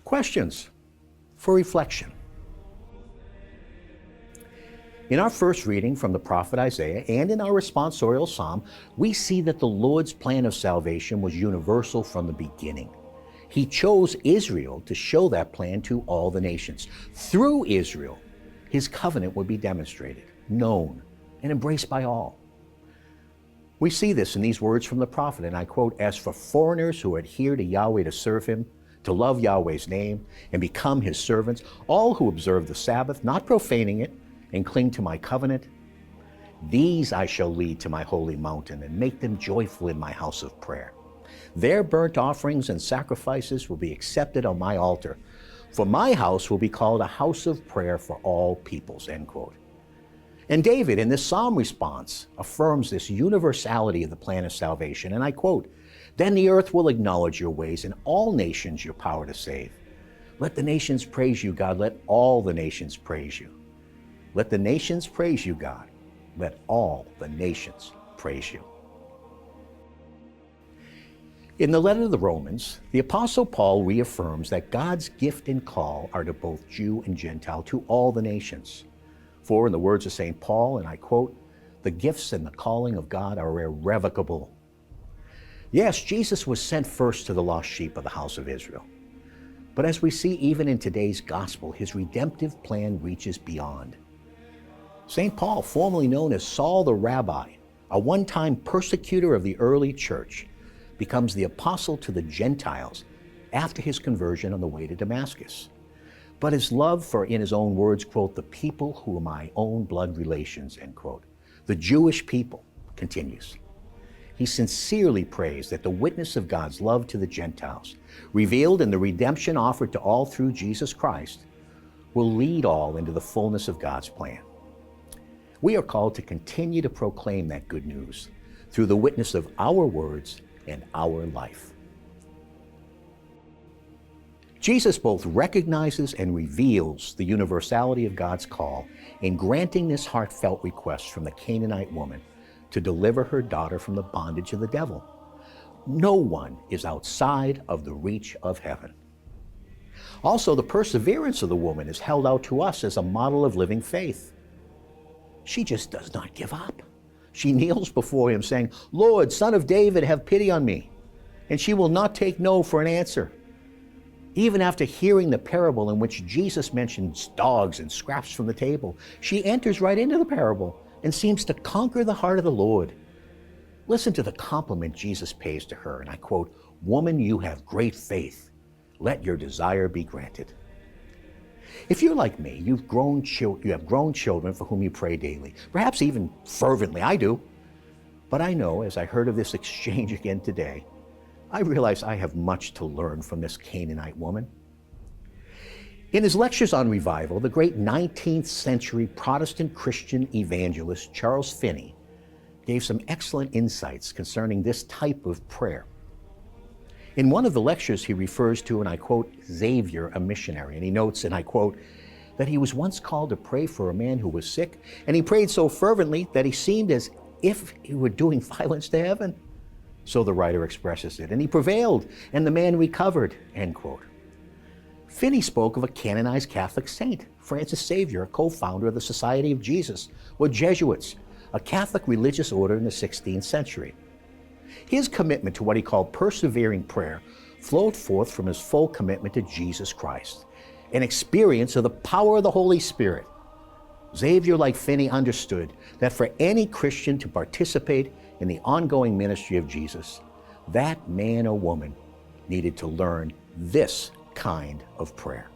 Questions for reflection. In our first reading from the prophet Isaiah and in our responsorial psalm, we see that the Lord's plan of salvation was universal from the beginning. He chose Israel to show that plan to all the nations. Through Israel, his covenant would be demonstrated, known, and embraced by all. We see this in these words from the prophet, and I quote, "As for foreigners who adhere to Yahweh to serve him, to love Yahweh's name, and become his servants, all who observe the Sabbath, not profaning it, and cling to my covenant, these I shall lead to my holy mountain and make them joyful in my house of prayer. Their burnt offerings and sacrifices will be accepted on my altar, for my house will be called a house of prayer for all peoples," end quote. And David, in this psalm response, affirms this universality of the plan of salvation, and I quote, "Then the earth will acknowledge your ways and all nations your power to save. Let the nations praise you, God. Let all the nations praise you. Let the nations praise you, God. Let all the nations praise you." In the letter to the Romans, the Apostle Paul reaffirms that God's gift and call are to both Jew and Gentile, to all the nations. For, in the words of St. Paul, and I quote, "The gifts and the calling of God are irrevocable." Yes, Jesus was sent first to the lost sheep of the house of Israel. But as we see even in today's gospel, his redemptive plan reaches beyond. St. Paul, formerly known as Saul the Rabbi, a one-time persecutor of the early church, becomes the apostle to the Gentiles after his conversion on the way to Damascus. But his love for, in his own words, quote, "the people who are my own blood relations," end quote, the Jewish people, continues. He sincerely prays that the witness of God's love to the Gentiles, revealed in the redemption offered to all through Jesus Christ, will lead all into the fullness of God's plan. We are called to continue to proclaim that good news through the witness of our words and our life. Jesus both recognizes and reveals the universality of God's call in granting this heartfelt request from the Canaanite woman to deliver her daughter from the bondage of the devil. No one is outside of the reach of heaven. Also, the perseverance of the woman is held out to us as a model of living faith. She just does not give up. She kneels before him saying, "Lord, Son of David, have pity on me." And she will not take no for an answer. Even after hearing the parable in which Jesus mentions dogs and scraps from the table, she enters right into the parable and seems to conquer the heart of the Lord. Listen to the compliment Jesus pays to her, and I quote, "Woman, you have great faith. Let your desire be granted." If you're like me, you have grown children for whom you pray daily, perhaps even fervently. I do. But I know, as I heard of this exchange again today, I realize I have much to learn from this Canaanite woman. In his lectures on revival, the great 19th century Protestant Christian evangelist Charles Finney gave some excellent insights concerning this type of prayer. In one of the lectures, he refers to, and I quote, Xavier, a missionary, and he notes, and I quote, that he was once called to pray for a man who was sick, and he prayed so fervently that he seemed as if he were doing violence to heaven. So the writer expresses it, and he prevailed, and the man recovered, end quote. Finney spoke of a canonized Catholic saint, Francis Xavier, a co-founder of the Society of Jesus, or Jesuits, a Catholic religious order in the 16th century. His commitment to what he called persevering prayer flowed forth from his full commitment to Jesus Christ, an experience of the power of the Holy Spirit. Xavier, like Finney, understood that for any Christian to participate in the ongoing ministry of Jesus, that man or woman needed to learn this kind of prayer.